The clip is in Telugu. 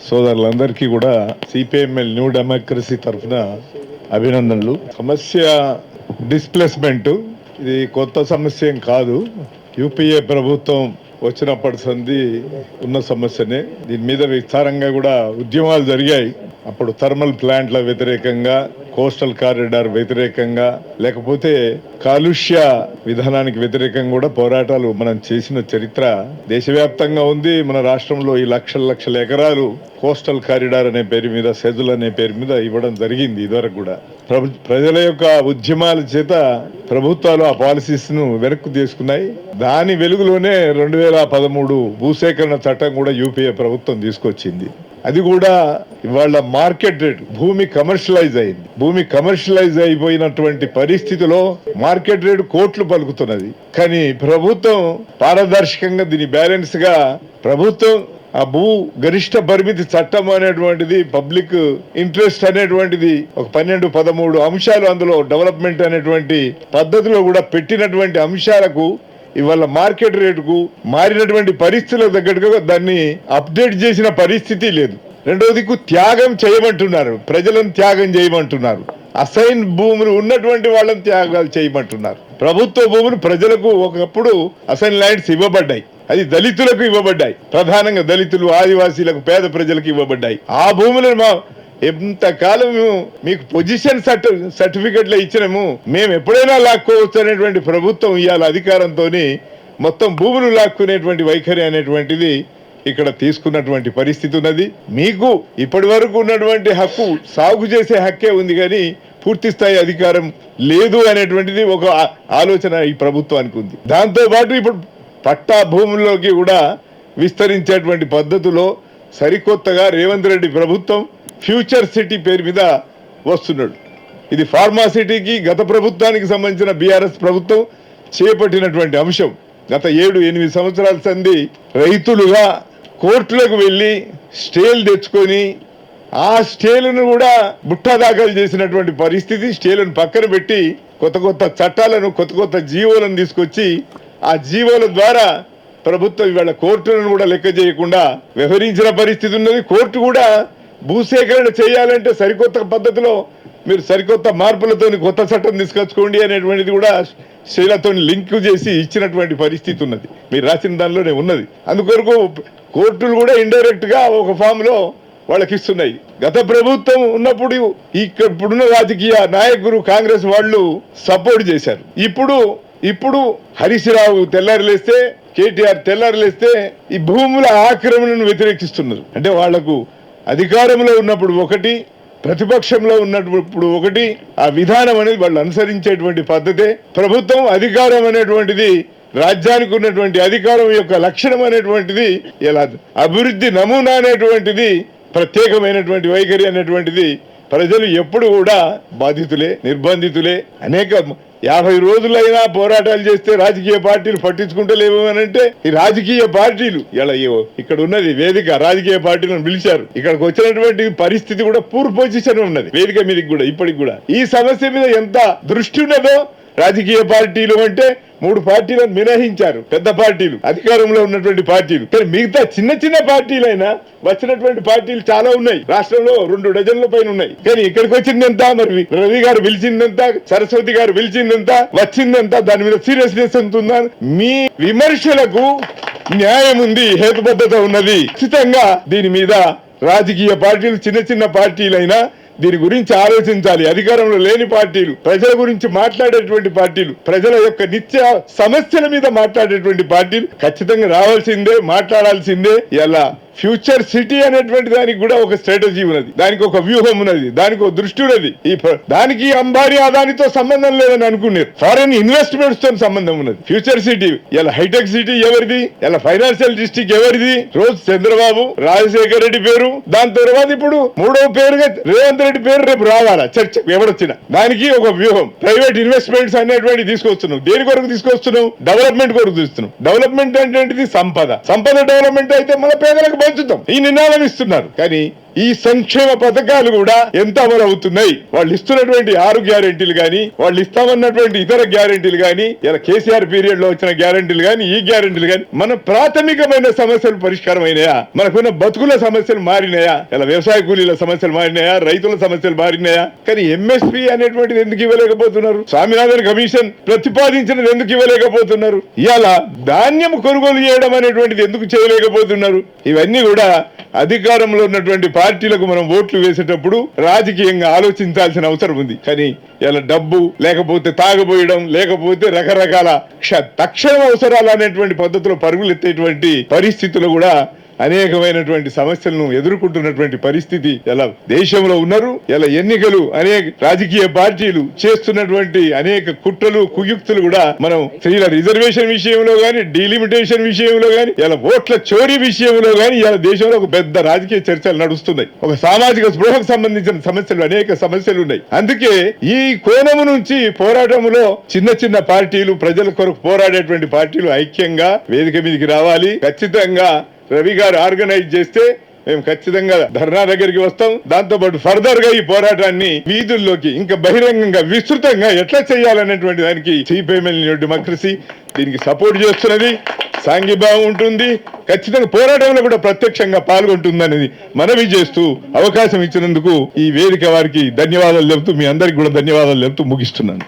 సోదరులందరికీ కూడా సిపిఎంఎల్ న్యూ డెమోక్రసీ తరఫున అభినందనలు. సమస్య డిస్ప్లేస్మెంట్, ఇది కొత్త సమస్య ఏం కాదు. యూపీఏ ప్రభుత్వం వచ్చినప్పటి సంది ఉన్న సమస్యనే. దీని మీద విస్తారంగా కూడా ఉద్యమాలు జరిగాయి. అప్పుడు థర్మల్ ప్లాంట్ల వ్యతిరేకంగా, కోస్టల్ కారిడార్ వ్యతిరేకంగా, లేకపోతే కాలుష్య విధానానికి వ్యతిరేకంగా కూడా పోరాటాలు మనం చేసిన చరిత్ర దేశవ్యాప్తంగా ఉంది. మన రాష్ట్రంలో ఈ లక్షల ఎకరాలు కోస్టల్ కారిడార్ అనే పేరు మీద, సెజుల్ అనే పేరు మీద ఇవ్వడం జరిగింది. ఇదివరకు కూడా ప్రజల యొక్క ఉద్యమాల చేత ప్రభుత్వాలు ఆ పాలసీస్ ను వెనక్కు తీసుకున్నాయి. దాని వెలుగులోనే 2013 భూసేకరణ చట్టం కూడా యూపీఏ ప్రభుత్వం తీసుకొచ్చింది. అది కూడా ఇవాళ మార్కెట్ రేట్, భూమి కమర్షియలైజ్ అయింది. భూమి కమర్షియలైజ్ అయిపోయినటువంటి పరిస్థితిలో మార్కెట్ రేటు కోట్లు పలుకుతున్నది. కానీ ప్రభుత్వం పారదర్శకంగా దీని బ్యాలెన్స్ గా ప్రభుత్వం ఆ భూ గరిష్ట పరిమితి చట్టం అనేటువంటిది, పబ్లిక్ ఇంట్రెస్ట్ అనేటువంటిది ఒక 12-13 అంశాలు అందులో డెవలప్మెంట్ అనేటువంటి పద్ధతిలో కూడా పెట్టినటువంటి అంశాలకు ఇవాళ మార్కెట్ రేటుకు మారినటువంటి పరిస్థితులకు తగ్గట్టుగా దాన్ని అప్డేట్ చేసిన పరిస్థితి లేదు. రెండోదికు త్యాగం చేయమంటున్నారు, ప్రజలను త్యాగం చేయమంటున్నారు. అసైన్ భూములు ఉన్నటువంటి వాళ్ళని త్యాగాలు చేయమంటున్నారు. ప్రభుత్వ భూములు ప్రజలకు ఒకప్పుడు అసైన్ ల్యాండ్స్ ఇవ్వబడ్డాయి. అది దళితులకు ఇవ్వబడ్డాయి. ప్రధానంగా దళితులు, ఆదివాసీలకు, పేద ప్రజలకు ఇవ్వబడ్డాయి. ఆ భూములను ఎంతకాలం మీకు పొజిషన్ సర్టిఫికెట్లు ఇచ్చినాము, మేము ఎప్పుడైనా లాక్కోవచ్చు అనేటువంటి ప్రభుత్వం ఇవాళ అధికారంతో మొత్తం భూములు లాక్కునేటువంటి వైఖరి అనేటువంటిది ఇక్కడ తీసుకున్నటువంటి పరిస్థితి ఉన్నది. మీకు ఇప్పటి వరకు ఉన్నటువంటి హక్కు సాగు చేసే హక్కే ఉంది, కానీ పూర్తి స్థాయి అధికారం లేదు అనేటువంటిది ఒక ఆలోచన ఈ ప్రభుత్వానికి ఉంది. దాంతో పాటు ఇప్పుడు పట్టా భూముల్లోకి కూడా విస్తరించేటువంటి పద్ధతిలో సరికొత్తగా రేవంత్ రెడ్డి ప్రభుత్వం ఫ్యూచర్ సిటీ పేరు మీద వస్తున్నాడు. ఇది ఫార్మా సిటీకి గత ప్రభుత్వానికి సంబంధించిన బీఆర్ఎస్ ప్రభుత్వం చేపట్టినటువంటి అంశం. గత 7-8 సంవత్సరాల సంది రైతులుగా కోర్టులకు వెళ్ళి స్టేలు తెచ్చుకొని ఆ స్టేలను కూడా బుట్టా దాఖలు చేసినటువంటి పరిస్థితి. స్టేలను పక్కన పెట్టి కొత్త చట్టాలను, కొత్త జీవోలను తీసుకొచ్చి ఆ జీవోల ద్వారా ప్రభుత్వం ఇవాళ కోర్టులను కూడా లెక్క చేయకుండా వ్యవహరించిన పరిస్థితి ఉన్నది. కోర్టు కూడా భూసేకరణ చేయాలంటే సరికొత్త పద్ధతిలో మీరు సరికొత్త మార్పులతో కొత్త చట్టం తీసుకొచ్చుకోండి అనేటువంటిది కూడా శైలతో లింక్ చేసి ఇచ్చినటువంటి పరిస్థితి ఉన్నది. మీరు రాసిన దానిలోనే ఉన్నది. అందుకొరకు కోర్టులు కూడా ఇండైరెక్ట్ గా ఒక ఫామ్ లో వాళ్ళకి ఇస్తున్నాయి. గత ప్రభుత్వం ఉన్నప్పుడు ఇప్పుడున్న రాజకీయ నాయకులు, కాంగ్రెస్ వాళ్ళు సపోర్ట్ చేశారు. ఇప్పుడు హరీష్ రావు తెల్లారిలేస్తే, కేటీఆర్ తెల్లారిలేస్తే ఈ భూముల ఆక్రమణను వ్యతిరేకిస్తున్నారు. అంటే వాళ్లకు అధికారంలో ఉన్నప్పుడు ఒకటి, ప్రతిపక్షంలో ఉన్నప్పుడు ఒకటి, ఆ విధానం అనేది వాళ్ళు అనుసరించేటువంటి పద్ధతే. ప్రభుత్వం అధికారం అనేటువంటిది, రాజ్యానికి ఉన్నటువంటి అధికారం యొక్క లక్షణం అనేటువంటిది, ఇలా అభివృద్ధి నమూనా అనేటువంటిది, ప్రత్యేకమైనటువంటి వైఖరి అనేటువంటిది ప్రజలు ఎప్పుడు కూడా బాధితులే, నిర్బంధితులే. అనేక 50 రోజులైనా పోరాటాలు చేస్తే రాజకీయ పార్టీలు పట్టించుకుంటలేవు అని అంటే, ఈ రాజకీయ పార్టీలు ఇలా ఇక్కడ ఉన్నది వేదిక, రాజకీయ పార్టీలను పిలిచారు. ఇక్కడికి వచ్చినటువంటి పరిస్థితి కూడా పూర్ పొజిషన్ ఉన్నది వేదిక మీదకి కూడా. ఇప్పటికి కూడా ఈ సమస్య మీద ఎంత దృష్టి ఉన్నదో రాజకీయ పార్టీలు అంటే 3 పార్టీలను మినహించారు, పెద్ద పార్టీలు, అధికారంలో ఉన్నటువంటి పార్టీలు. కానీ మిగతా చిన్న పార్టీలైనా వచ్చినటువంటి పార్టీలు చాలా ఉన్నాయి. రాష్ట్రంలో 2 డజన్ల పైన ఉన్నాయి. కానీ ఇక్కడికి వచ్చిందంతా, మరి రవి గారు పిలిచిందంతా, సరస్వతి గారు పిలిచిందంతా, వచ్చిందంతా, దాని మీద సీరియస్నెస్ ఎంత ఉందా? మీ విమర్శలకు న్యాయం ఉంది, హేతుబద్ధత ఉన్నది. ఖచ్చితంగా దీని మీద రాజకీయ పార్టీలు, చిన్న పార్టీలైనా దీని గురించి ఆలోచించాలి. అధికారంలో లేని పార్టీలు, ప్రజల గురించి మాట్లాడేటువంటి పార్టీలు, ప్రజల యొక్క నిత్య సమస్యల మీద మాట్లాడేటువంటి పార్టీలు ఖచ్చితంగా రావాల్సిందే, మాట్లాడాల్సిందే. ఇలా ఫ్యూచర్ సిటీ అనేటువంటి దానికి కూడా ఒక స్ట్రాటజీ ఉన్నది, దానికి ఒక వ్యూహం ఉన్నది, దానికి ఒక దృష్టి ఉన్నది. దానికి అంబానీ అదానితో సంబంధం లేదని అనుకున్నారు. ఫారెన్ ఇన్వెస్ట్మెంట్స్ తో సంబంధం ఉన్నది. ఫ్యూచర్ సిటీ ఇలా హైటెక్ సిటీ ఎవరిది? ఇలా ఫైనాన్షియల్ డిస్ట్రిక్ట్ ఎవరిది? రోజు చంద్రబాబు, రాజశేఖర రెడ్డి పేరు, దాని తర్వాత ఇప్పుడు 3వ పేరుగా రేవంత్ రెడ్డి పేరు రేపు రావాలా చర్చ ఎవరొచ్చినా. దానికి ఒక వ్యూహం. ప్రైవేట్ ఇన్వెస్ట్మెంట్స్ అనేటువంటి తీసుకొస్తున్నాం. దేని కొరకు తీసుకొస్తున్నాం? డెవలప్మెంట్ కొరకు తీసుకున్నాం. డెవలప్మెంట్ అంటే సంపద డెవలప్మెంట్ అయితే మన పేదలకు పంచుతాం. ఈ నినాదం ఇస్తున్నారు. కానీ ఈ సంక్షేమ పథకాలు కూడా ఎంత అమలు అవుతున్నాయి, వాళ్ళు ఇస్తున్నటువంటి 6 గ్యారెంటీలు గాని, వాళ్ళు ఇస్తామన్నటువంటి ఇతర గ్యారెంటీలు గాని, ఇలా కేసీఆర్ పీరియడ్ లో వచ్చిన గ్యారెంటీలు గాని, ఈ గ్యారెంటీలు గాని మన ప్రాథమికమైన సమస్యలు పరిష్కారం అయినాయా, మనకున్న బతుకుల సమస్యలు మారినాయా, ఇలా వ్యవసాయ కూలీల సమస్యలు మారినాయా, రైతుల సమస్యలు మారినాయా? కానీ ఎంఎస్పీ అనేటువంటిది ఎందుకు ఇవ్వలేకపోతున్నారు? స్వామినాథన్ కమిషన్ ప్రతిపాదించినది ఎందుకు ఇవ్వలేకపోతున్నారు? ఇలా ధాన్యం కొనుగోలు చేయడం అనేటువంటిది ఎందుకు చేయలేకపోతున్నారు? ఇవన్నీ కూడా అధికారంలో ఉన్నటువంటి పార్టీలకు మనం ఓట్లు వేసేటప్పుడు రాజకీయంగా ఆలోచించాల్సిన అవసరం ఉంది. కానీ ఇలా డబ్బు లేకపోతే తాగబోయడం, లేకపోతే రకరకాల తక్షణ అవసరాలు అనేటువంటి పద్ధతిలో పరుగులు ఎత్తేటువంటి పరిస్థితులు కూడా అనేకమైనటువంటి సమస్యలను ఎదుర్కొంటున్నటువంటి పరిస్థితి ఇలా దేశంలో ఉన్నారు. ఇలా ఎన్నికలు అనేక రాజకీయ పార్టీలు చేస్తున్నటువంటి అనేక కుట్రలు కుయుక్తులు కూడా మనం స్త్రీల రిజర్వేషన్ విషయంలో గాని, డీలిమిటేషన్ విషయంలో గాని, ఇలా ఓట్ల చోరీ విషయంలో గాని ఇలా దేశంలో ఒక పెద్ద రాజకీయ చర్చలు నడుస్తున్నాయి. ఒక సామాజిక స్పృహకు సంబంధించిన సమస్యలు అనేక సమస్యలు ఉన్నాయి. అందుకే ఈ కోణము నుంచి పోరాటంలో చిన్న చిన్న పార్టీలు, ప్రజల కొరకు పోరాడేటువంటి పార్టీలు ఐక్యంగా వేదిక మీదకి రావాలి. ఖచ్చితంగా రవి గారు ఆర్గనైజ్ చేస్తే మేము ఖచ్చితంగా ధర్నా దగ్గరికి వస్తాం. దాంతో పాటు ఫర్దర్ గా ఈ పోరాటాన్ని వీధుల్లోకి ఇంకా బహిరంగంగా విస్తృతంగా ఎట్లా చేయాలనేటువంటి దానికి సిపిఎంఎల్ న్యూ డెమోక్రసీ దీనికి సపోర్ట్ చేస్తున్నది. సాంఘీభావం ఉంటుంది, ఖచ్చితంగా పోరాటంలో కూడా ప్రత్యక్షంగా పాల్గొంటుందనేది మనవి చేస్తూ అవకాశం ఇచ్చినందుకు ఈ వేదిక వారికి ధన్యవాదాలు చెబుతూ, మీ అందరికి కూడా ధన్యవాదాలు చెబుతూ ముగిస్తున్నాను.